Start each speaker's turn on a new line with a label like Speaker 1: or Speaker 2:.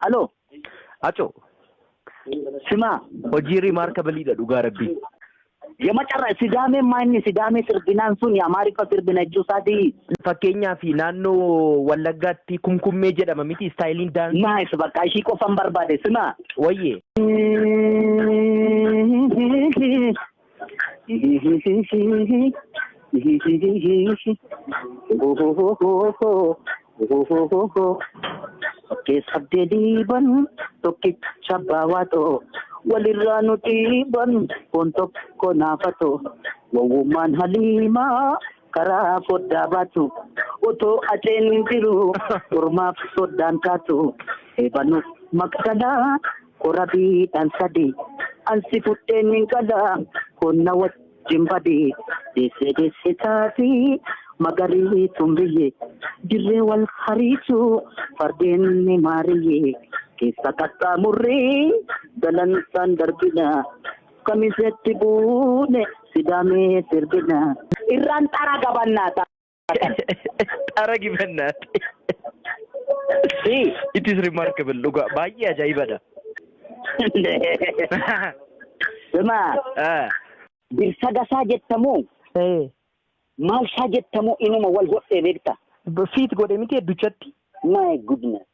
Speaker 1: Aloo.
Speaker 2: Acho.
Speaker 1: Sima.
Speaker 2: Hojii remarkable dha dhugaa rabbii.
Speaker 1: Yamacarra Sidaamee maanni Sidaamee sirbinaan sun Amaariffaa sirbina jechuusaati.
Speaker 2: Fakkeenyaaf naannoo Wallaggaatti kumkummee jedhama miti istaayiliin daansi.
Speaker 1: Nice bakka ishii qofan barbaade sima.
Speaker 2: Wayyee.
Speaker 1: Oke sabde diban tokkicha baawwato walirraa nuti ban tokko naafato wawwummaan haliimaa karaa foddaa baatu otoo ateen jiru ormaaf soddaan taatu eebanuuf maqsadhaa korabiidhaan sadii ansi fudheen hin qala konna wajjin badee deesse taati magarii tumbiyye dirree wal hariitu fardeen ni maariyye keessa qaxxaamurree galansan darbina kamisetti buune Sidaamee sirbina irraan xara gabannaata.
Speaker 2: Xara gibannaata. It is remarkable. Dhugaa baay'ee ajaa'ibadha.
Speaker 1: Sima. Birsa gasaa jettamu. Maal isaa jettamu inuma wal godhee beekta.
Speaker 2: Fiit godhe miti hedduchatti.
Speaker 1: My goodness.